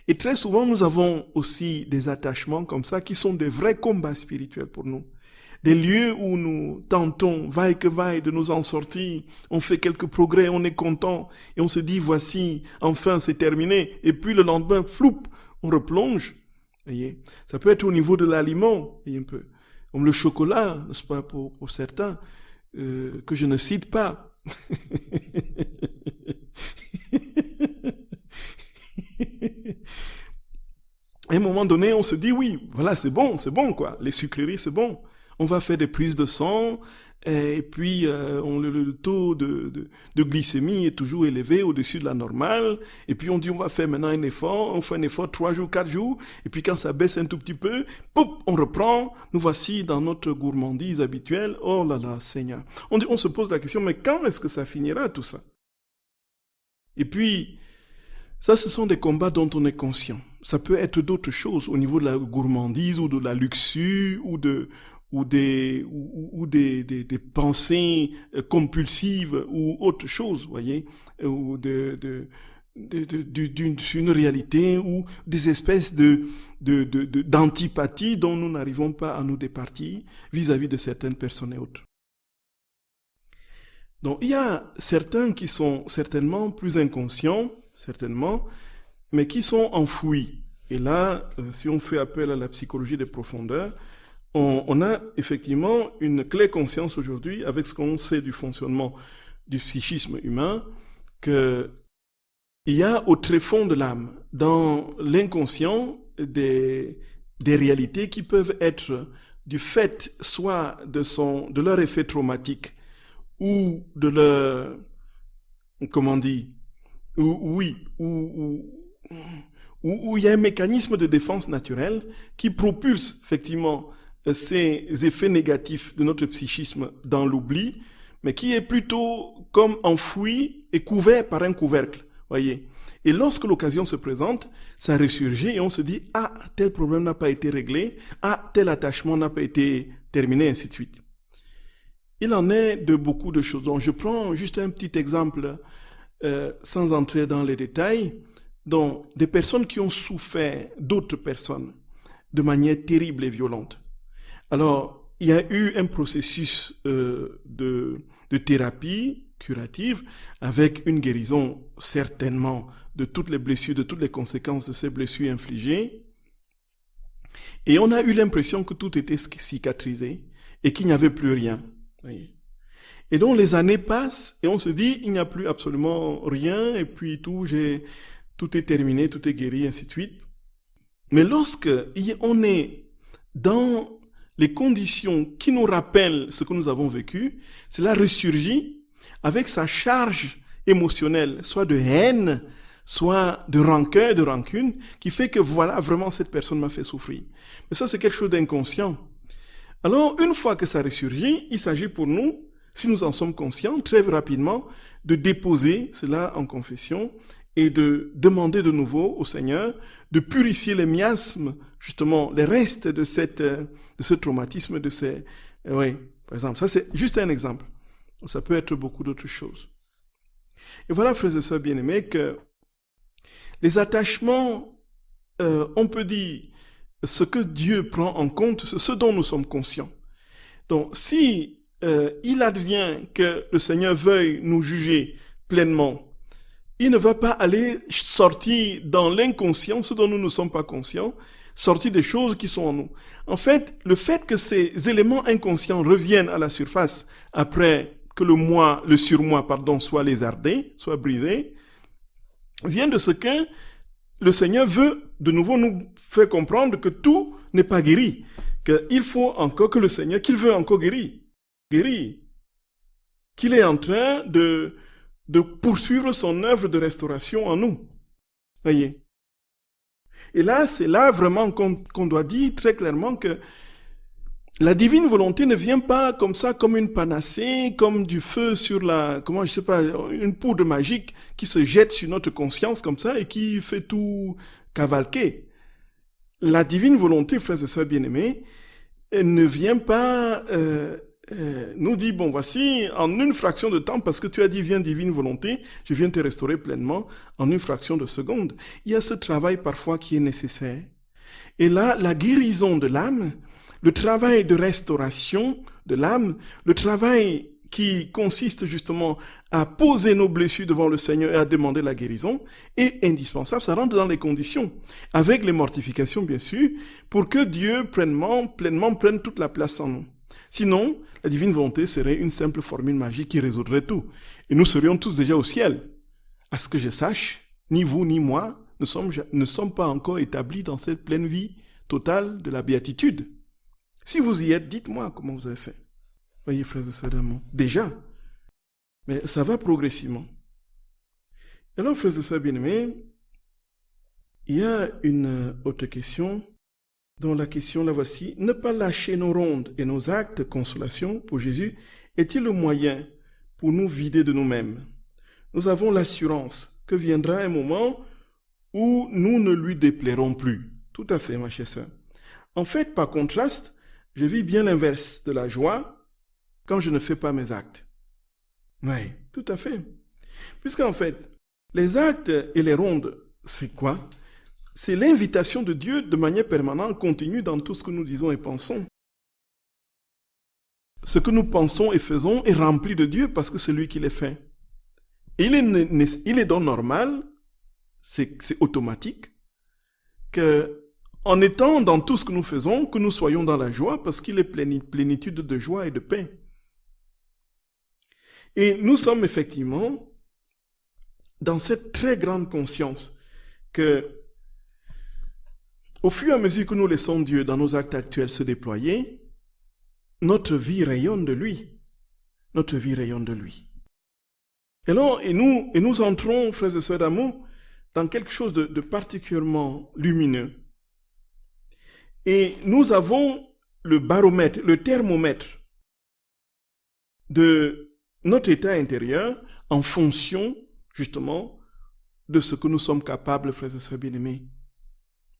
Et très souvent, nous avons aussi des attachements comme ça qui sont des vrais combats spirituels pour nous. Des lieux où nous tentons, vaille que vaille, de nous en sortir. On fait quelques progrès, on est content et on se dit, voici, enfin, c'est terminé. Et puis le lendemain, floup, on replonge. Voyez, ça peut être au niveau de l'aliment, voyez un peu. Comme le chocolat, n'est-ce pas, pour certains, que je ne cite pas. À un moment donné, on se dit, oui, voilà, c'est bon, quoi. Les sucreries, c'est bon. On va faire des prises de sang, et puis le taux de glycémie est toujours élevé au-dessus de la normale, et puis on dit on va faire maintenant un effort, on fait un effort 3 jours, 4 jours, et puis quand ça baisse un tout petit peu, poup, on reprend, nous voici dans notre gourmandise habituelle. Oh là là, Seigneur. On se pose la question, mais quand est-ce que ça finira tout ça? Et puis, ça, ce sont des combats dont on est conscient. Ça peut être d'autres choses au niveau de la gourmandise ou de la luxure ou des pensées compulsives ou autre chose, voyez, ou d'une réalité ou des espèces d'antipathie dont nous n'arrivons pas à nous départir vis-à-vis de certaines personnes et autres. Donc, il y a certains qui sont certainement plus inconscients, certainement, mais qui sont enfouis. Et là, si on fait appel à la psychologie des profondeurs, on a effectivement une claire conscience aujourd'hui, avec ce qu'on sait du fonctionnement du psychisme humain, qu'il y a au tréfonds de l'âme, dans l'inconscient, des réalités qui peuvent être du fait soit de leur effet traumatique, ou de leur, comment dire, où il y a un mécanisme de défense naturelle qui propulse effectivement ces effets négatifs de notre psychisme dans l'oubli, mais qui est plutôt comme enfoui et couvert par un couvercle, voyez. Et lorsque l'occasion se présente, ça ressurgit et on se dit, ah, tel problème n'a pas été réglé, ah, tel attachement n'a pas été terminé, ainsi de suite. Il en est de beaucoup de choses. Donc, je prends juste un petit exemple, sans entrer dans les détails, donc des personnes qui ont souffert d'autres personnes de manière terrible et violente. Alors, il y a eu un processus de thérapie curative avec une guérison certainement de toutes les blessures, de toutes les conséquences de ces blessures infligées. Et on a eu l'impression que tout était cicatrisé et qu'il n'y avait plus rien. Et donc les années passent et on se dit il n'y a plus absolument rien et puis tout est terminé, tout est guéri, ainsi de suite. Mais lorsque on est dans les conditions qui nous rappellent ce que nous avons vécu, cela ressurgit avec sa charge émotionnelle, soit de haine, soit de rancœur, de rancune, qui fait que voilà, vraiment cette personne m'a fait souffrir. Mais ça, c'est quelque chose d'inconscient. Alors, une fois que ça ressurgit, il s'agit pour nous, si nous en sommes conscients, très rapidement, de déposer cela en confession et de demander de nouveau au Seigneur de purifier les miasmes, justement, les restes de ce traumatisme, oui, par exemple. Ça, c'est juste un exemple. Ça peut être beaucoup d'autres choses. Et voilà, frères et sœurs bien-aimés, que les attachements, on peut dire, ce que Dieu prend en compte, c'est ce dont nous sommes conscients. Donc, si il advient que le Seigneur veuille nous juger pleinement, il ne va pas aller sortir dans l'inconscient, ce dont nous ne sommes pas conscients, sortir des choses qui sont en nous. En fait, le fait que ces éléments inconscients reviennent à la surface après que le surmoi, soit lézardé, soit brisé, vient de ce que le Seigneur veut de nouveau nous faire comprendre que tout n'est pas guéri, qu'il faut encore que le Seigneur, qu'il veut encore guérir, qu'il est en train de poursuivre son œuvre de restauration en nous. Voyez. Et là, c'est là vraiment qu'on doit dire très clairement que la divine volonté ne vient pas comme ça, comme une panacée, comme du feu sur une poudre magique qui se jette sur notre conscience comme ça et qui fait tout cavalquer. La divine volonté, frères et sœurs bien-aimés, elle ne vient pas nous dire, bon, voici, en une fraction de temps, parce que tu as dit, viens divine volonté, je viens te restaurer pleinement en une fraction de seconde. Il y a ce travail parfois qui est nécessaire. Et là, la guérison de l'âme, le travail de restauration de l'âme, le travail qui consiste justement à poser nos blessures devant le Seigneur et à demander la guérison, est indispensable. Ça rentre dans les conditions, avec les mortifications bien sûr, pour que Dieu pleinement prenne toute la place en nous. Sinon, la divine volonté serait une simple formule magique qui résoudrait tout. Et nous serions tous déjà au ciel. À ce que je sache, ni vous ni moi ne sommes pas encore établis dans cette pleine vie totale de la béatitude. Si vous y êtes, dites-moi comment vous avez fait. Voyez, frères et sœurs d'amour, déjà. Mais ça va progressivement. Alors, frères et sœurs bien-aimés, il y a une autre question, dont la question, la voici. Ne pas lâcher nos rondes et nos actes de consolation pour Jésus est-il le moyen pour nous vider de nous-mêmes? Nous avons l'assurance que viendra un moment où nous ne lui déplairons plus. Tout à fait, ma chère sœur. En fait, par contraste, je vis bien l'inverse de la joie quand je ne fais pas mes actes. Oui, tout à fait. Puisqu'en fait, les actes et les rondes, c'est quoi? C'est l'invitation de Dieu de manière permanente, continue dans tout ce que nous disons et pensons. Ce que nous pensons et faisons est rempli de Dieu parce que c'est lui qui les fait. Et il est donc normal, c'est automatique, que en étant dans tout ce que nous faisons, que nous soyons dans la joie, parce qu'il est plénitude de joie et de paix. Et nous sommes effectivement dans cette très grande conscience que, au fur et à mesure que nous laissons Dieu dans nos actes actuels se déployer, notre vie rayonne de lui. Notre vie rayonne de lui. Et nous entrons, frères et sœurs d'amour, dans quelque chose de particulièrement lumineux. Et nous avons le baromètre, le thermomètre de notre état intérieur en fonction, justement, de ce que nous sommes capables, frères et sœurs bien-aimés,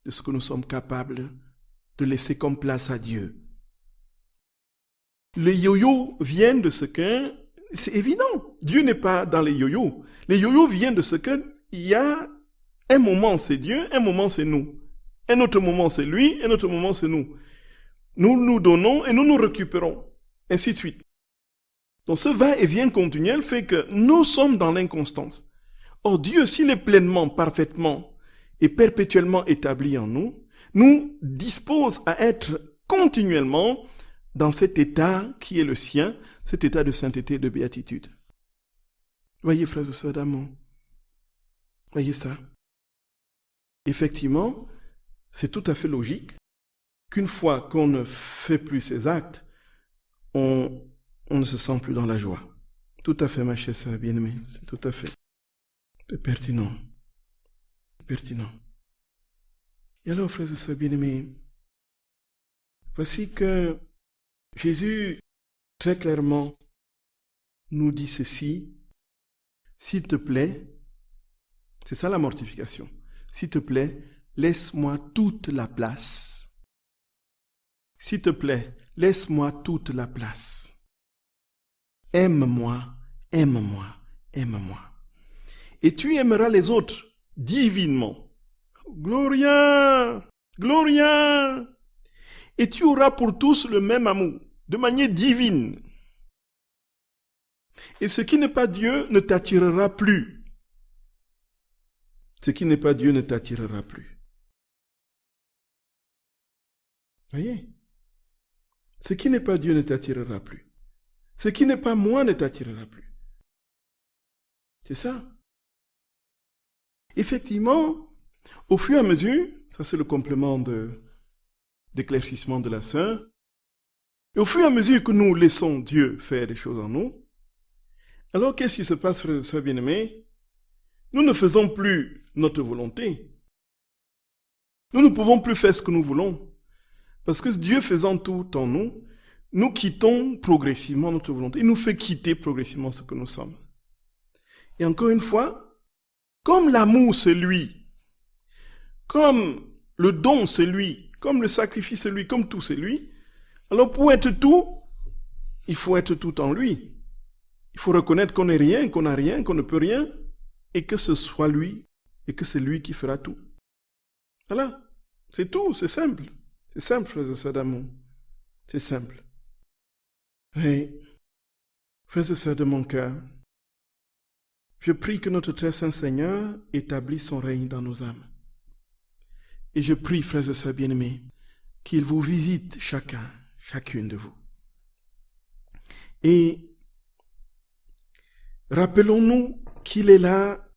de ce que nous sommes capables de laisser comme place à Dieu. Les yo-yo viennent de ce que, c'est évident, Dieu n'est pas dans les yo-yo. Les yo-yo viennent de ce que il y a un moment c'est Dieu, un moment c'est nous. Un autre moment, c'est lui, un autre moment, c'est nous. Nous nous donnons et nous nous récupérons, ainsi de suite. Donc ce va-et-vient continuel fait que nous sommes dans l'inconstance. Or Dieu, s'il est pleinement, parfaitement et perpétuellement établi en nous, nous dispose à être continuellement dans cet état qui est le sien, cet état de sainteté et de béatitude. Voyez, frères et sœurs d'amour, voyez ça. Effectivement, c'est tout à fait logique qu'une fois qu'on ne fait plus ces actes, on ne se sent plus dans la joie. Tout à fait, ma chère sœur bien-aimée, c'est tout à fait. C'est pertinent. C'est pertinent. Et alors, frères et sœurs bien-aimés, voici que Jésus, très clairement, nous dit ceci. S'il te plaît, c'est ça la mortification. S'il te plaît, laisse-moi toute la place. S'il te plaît, laisse-moi toute la place. Aime-moi, aime-moi, aime-moi. Et tu aimeras les autres divinement. Gloria, Gloria. Et tu auras pour tous le même amour, de manière divine. Et ce qui n'est pas Dieu ne t'attirera plus. Ce qui n'est pas Dieu ne t'attirera plus. Voyez? Ce qui n'est pas Dieu ne t'attirera plus. Ce qui n'est pas moi ne t'attirera plus. C'est ça. Effectivement, Au fur et à mesure, ça c'est le complément d'éclaircissement de la sœur, et au fur et à mesure que nous laissons Dieu faire des choses en nous, alors qu'est-ce qui se passe, frères et sœurs bien-aimés? Nous ne faisons plus notre volonté. Nous ne pouvons plus faire ce que nous voulons. Parce que Dieu faisant tout en nous, nous quittons progressivement notre volonté. Il nous fait quitter progressivement ce que nous sommes. Et encore une fois, comme l'amour c'est lui, comme le don c'est lui, comme le sacrifice c'est lui, comme tout c'est lui, alors pour être tout, il faut être tout en lui. Il faut reconnaître qu'on n'est rien, qu'on n'a rien, qu'on ne peut rien, et que ce soit lui, et que c'est lui qui fera tout. Voilà, c'est tout, c'est simple. C'est simple, frères et sœurs d'amour. C'est simple. Et, frères et sœurs de mon cœur, je prie que notre très saint Seigneur établisse son règne dans nos âmes. Et je prie, frères et sœurs bien-aimés, qu'il vous visite chacun, chacune de vous. Et rappelons-nous qu'il est là,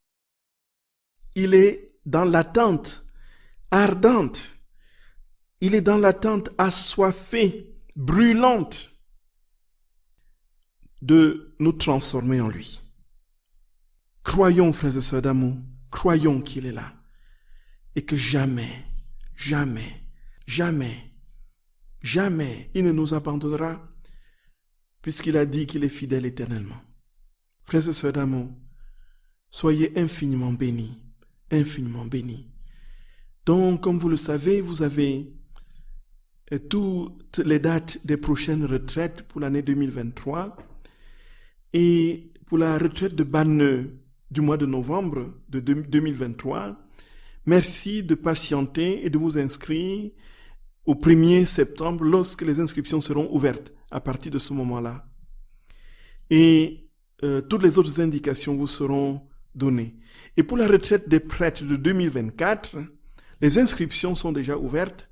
il est dans l'attente ardente, il est dans l'attente assoiffée, brûlante de nous transformer en lui. Croyons, frères et sœurs d'amour, croyons qu'il est là et que jamais, jamais, jamais, jamais il ne nous abandonnera puisqu'il a dit qu'il est fidèle éternellement. Frères et sœurs d'amour, soyez infiniment bénis, infiniment bénis. Donc, comme vous le savez, vous avez toutes les dates des prochaines retraites pour l'année 2023 et pour la retraite de Banneux du mois de novembre de 2023. Merci de patienter et de vous inscrire au 1er septembre lorsque les inscriptions seront ouvertes à partir de ce moment-là. Et toutes les autres indications vous seront données. Et pour la retraite des prêtres de 2024, les inscriptions sont déjà ouvertes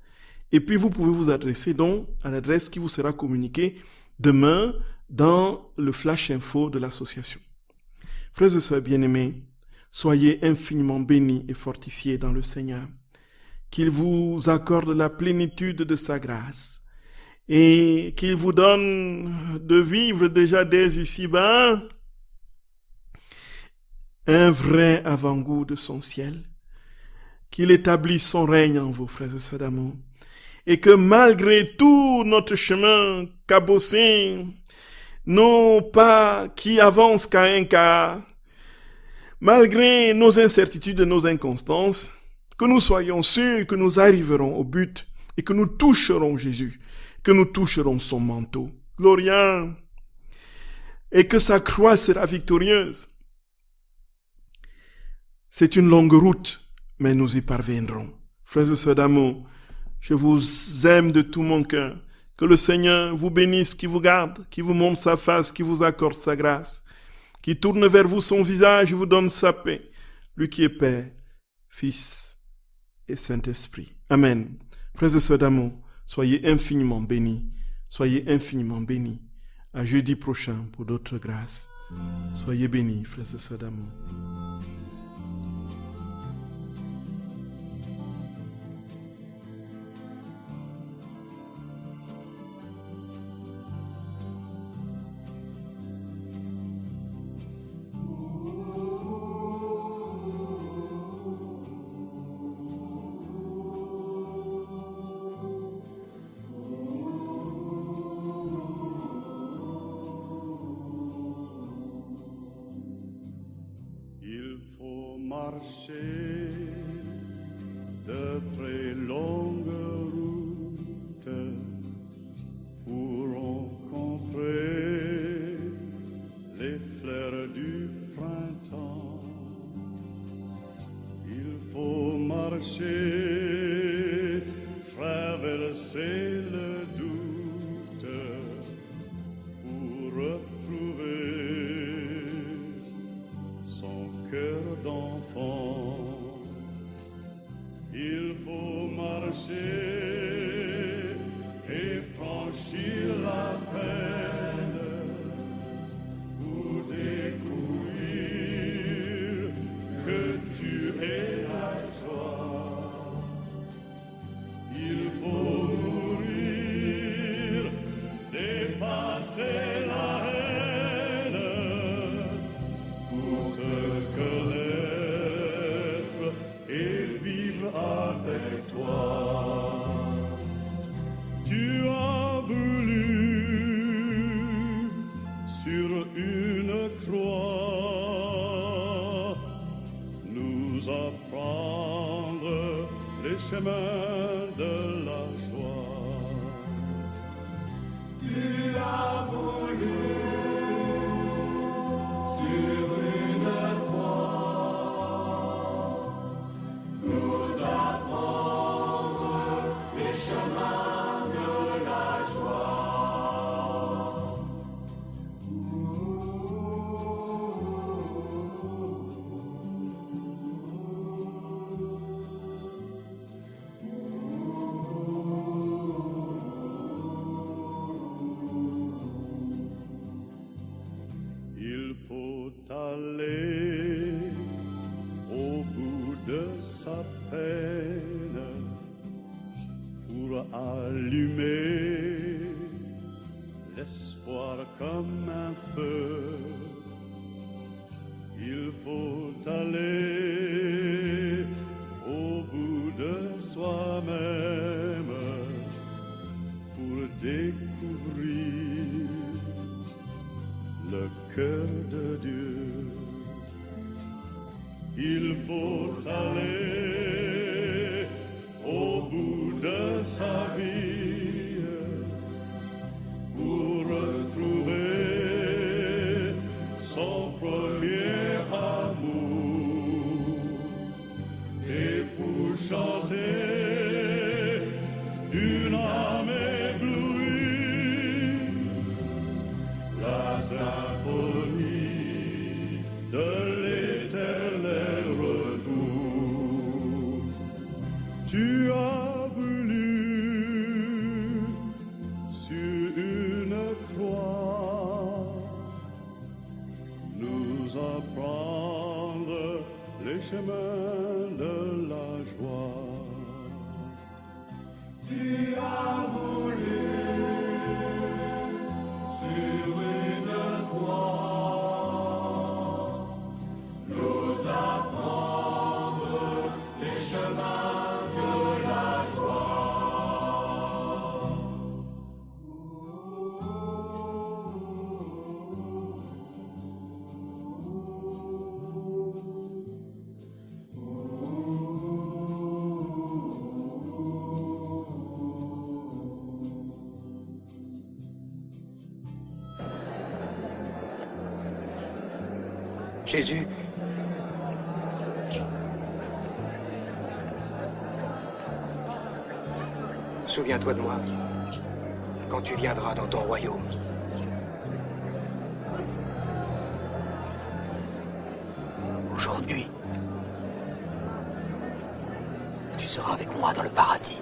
et puis vous pouvez vous adresser donc à l'adresse qui vous sera communiquée demain dans le flash info de l'association. Frères et sœurs bien-aimés, soyez infiniment bénis et fortifiés dans le Seigneur. Qu'il vous accorde la plénitude de sa grâce et qu'il vous donne de vivre déjà dès ici-bas un vrai avant-goût de son ciel. Qu'il établisse son règne en vous, frères et sœurs d'amour. Et que malgré tout notre chemin cabossé, nos pas qui avancent qu'à un quart, malgré nos incertitudes et nos inconstances, que nous soyons sûrs que nous arriverons au but et que nous toucherons Jésus, que nous toucherons son manteau glorieux et que sa croix sera victorieuse. C'est une longue route, mais nous y parviendrons. Frères et sœurs d'amour, je vous aime de tout mon cœur. Que le Seigneur vous bénisse, qui vous garde, qui vous montre sa face, qui vous accorde sa grâce, qui tourne vers vous son visage et vous donne sa paix. Lui qui est Père, Fils et Saint-Esprit. Amen. Frères et sœurs d'amour, soyez infiniment bénis. Soyez infiniment bénis. À jeudi prochain pour d'autres grâces. Soyez bénis, frères et sœurs d'amour. Marcher de très longues routes pour rencontrer les fleurs du printemps. Il faut marcher, traverser le doute pour retrouver son cœur d'enfant. Il faut marcher et franchir la peine pour découvrir que tu es la joie chemin de la joie. Tu as voulu sur une croix nous apprendre les chemins de la joie. Il faut aller au bout de sa peine pour allumer l'espoir comme un feu. Il faut aller au bout de soi-même pour découvrir le cœur de Dieu. Il faut aller au bout de sa vie pour retrouver son premier amour et pour chanter d'une âme éblouie la symphonie de l'éternel retour. Tu as voulu sur une croix nous apprendre les chemins de la joie. Tu as voulu sur une croix nous apprendre les chemins de la joie. Jésus, souviens-toi de moi quand tu viendras dans ton royaume. Aujourd'hui, tu seras avec moi dans le paradis.